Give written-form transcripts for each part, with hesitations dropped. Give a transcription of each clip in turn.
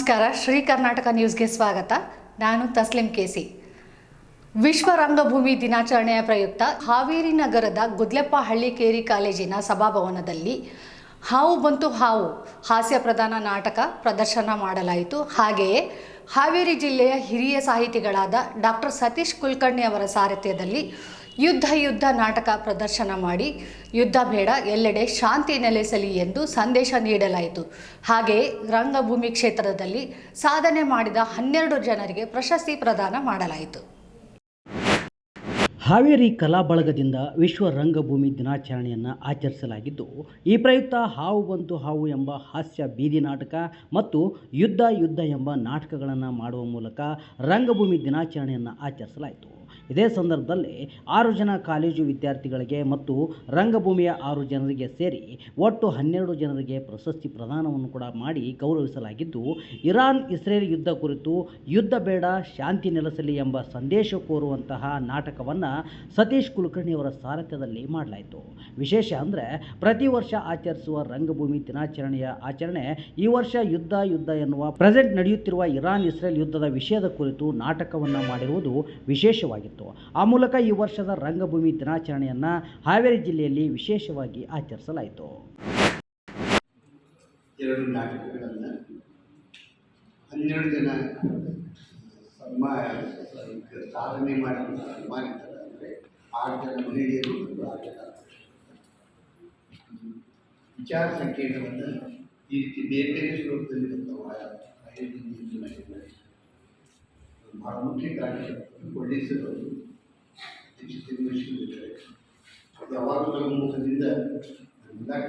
ನಮಸ್ಕಾರ. ಶ್ರೀ ಕರ್ನಾಟಕ ನ್ಯೂಸ್ಗೆ ಸ್ವಾಗತ. ನಾನು ತಸ್ಲಿಂ ಕೇಸಿ. ವಿಶ್ವ ರಂಗಭೂಮಿ ದಿನಾಚರಣೆಯ ಪ್ರಯುಕ್ತ ಹಾವೇರಿ ನಗರದ ಗುದ್ಲೆಪ್ಪ ಹಳ್ಳಿಕೇರಿ ಕಾಲೇಜಿನ ಸಭಾಭವನದಲ್ಲಿ ಹಾವು ಬಂತು ಹಾವು ಹಾಸ್ಯ ಪ್ರಧಾನ ನಾಟಕ ಪ್ರದರ್ಶನ ಮಾಡಲಾಯಿತು. ಹಾಗೆಯೇ ಹಾವೇರಿ ಜಿಲ್ಲೆಯ ಹಿರಿಯ ಸಾಹಿತಿಗಳಾದ ಡಾಕ್ಟರ್ ಸತೀಶ್ ಕುಲಕರ್ಣಿ ಅವರ ಸಾರಥ್ಯದಲ್ಲಿ ಯುದ್ಧ ನಾಟಕ ಪ್ರದರ್ಶನ ಮಾಡಿ ಯುದ್ಧ ಬೇಡ, ಎಲ್ಲೆಡೆ ಶಾಂತಿ ನೆಲೆಸಲಿ ಎಂದು ಸಂದೇಶ ನೀಡಲಾಯಿತು. ಹಾಗೆಯೇ ರಂಗಭೂಮಿ ಕ್ಷೇತ್ರದಲ್ಲಿ ಸಾಧನೆ ಮಾಡಿದ 12 ಜನರಿಗೆ ಪ್ರಶಸ್ತಿ ಪ್ರದಾನ ಮಾಡಲಾಯಿತು. ಹಾವೇರಿ ಕಲಾ ಬಳಗದಿಂದ ವಿಶ್ವ ರಂಗಭೂಮಿ ದಿನಾಚರಣೆಯನ್ನು ಆಚರಿಸಲಾಗಿದ್ದು, ಈ ಪ್ರಯುಕ್ತ ಹಾವು ಬಂತು ಹಾವು ಎಂಬ ಹಾಸ್ಯ ಬೀದಿ ನಾಟಕ ಮತ್ತು ಯುದ್ಧ ಎಂಬ ನಾಟಕಗಳನ್ನು ಮಾಡುವ ಮೂಲಕ ರಂಗಭೂಮಿ ದಿನಾಚರಣೆಯನ್ನು ಆಚರಿಸಲಾಯಿತು. ಇದೇ ಸಂದರ್ಭದಲ್ಲಿ 6 ಜನ ಕಾಲೇಜು ವಿದ್ಯಾರ್ಥಿಗಳಿಗೆ ಮತ್ತು ರಂಗಭೂಮಿಯ 6 ಜನರಿಗೆ ಸೇರಿ ಒಟ್ಟು 12 ಜನರಿಗೆ ಪ್ರಶಸ್ತಿ ಪ್ರದಾನವನ್ನು ಕೂಡ ಮಾಡಿ ಗೌರವಿಸಲಾಗಿದ್ದು, ಇರಾನ್ ಇಸ್ರೇಲ್ ಯುದ್ಧ ಕುರಿತು ಯುದ್ಧ ಬೇಡ ಶಾಂತಿ ನೆಲೆಸಲಿ ಎಂಬ ಸಂದೇಶ ಕೋರುವಂತಹ ನಾಟಕವನ್ನು ಸತೀಶ್ ಕುಲಕರ್ಣಿಯವರ ಸಾರಥ್ಯದಲ್ಲಿ ಮಾಡಲಾಯಿತು. ವಿಶೇಷ ಅಂದರೆ ಪ್ರತಿ ವರ್ಷ ಆಚರಿಸುವ ರಂಗಭೂಮಿ ದಿನಾಚರಣೆಯ ಆಚರಣೆ ಈ ವರ್ಷ ಯುದ್ಧ ಎನ್ನುವ ಪ್ರೆಸೆಂಟ್ ನಡೆಯುತ್ತಿರುವ ಇರಾನ್ ಇಸ್ರೇಲ್ ಯುದ್ಧದ ವಿಷಯದ ಕುರಿತು ನಾಟಕವನ್ನು ಮಾಡಿರುವುದು ವಿಶೇಷವಾಗಿತ್ತು. ಆ ಮೂಲಕ ಈ ವರ್ಷದ ರಂಗಭೂಮಿ ದಿನಾಚರಣೆಯನ್ನು ಹಾವೇರಿ ಜಿಲ್ಲೆಯಲ್ಲಿ ವಿಶೇಷವಾಗಿ ಆಚರಿಸಲಾಯಿತು. 2 ನಾಟಕಗಳನ್ನು 12 ಜನ ಸಾಧನೆ ಮಾಡಿದ ಸನ್ಮಾನಿತರು ಅಂದರೆ 6 ಜನ ಮಹಿಳೆಯರು ಮತ್ತು 6 ಜನ ವಿಚಾರ ಸಂಕೇತವನ್ನು ಈ ರೀತಿ ಬೇರೆ ಬೇರೆ ಶ್ಲೋಕದಲ್ಲಿ ಬಹಳ ಮುಖ್ಯ ಕಾರ್ಯ ಪೊಲೀಸರು ತಿರುಗಿಸಿದ್ದಾರೆ. ಯಾವಾಗಲೂ ನಮ್ಮ ಮುಖದಿಂದ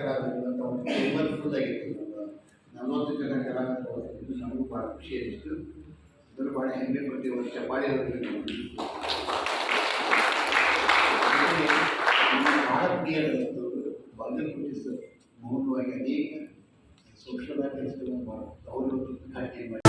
ಕಲಾವಿದರಂತ ಒಂದು ಫೇಮಸ್ಫುಲ್ ಆಗಿತ್ತು. 40 ಜನ ಕಲಾವಿದರು ನಮಗೂ ಭಾಳ ಖುಷಿ ಅನ್ನಿಸ್ತು. ಅದನ್ನು ಭಾಳ ಹೆಮ್ಮೆ ಪಡ್ತೀವಿ. ಚಪ್ಪಾಳಿ ಭಾಳ ಪ್ರಿಯ ಬಾಗಲಕೋಟೆ ಸರ್ ಮೌನವಾಗಿ ಅನೇಕ ಸೋಷಲ್ ಕೆಲಸಗಳನ್ನು ಅವರು ಉದ್ಘಾಟನೆ ಮಾಡಿ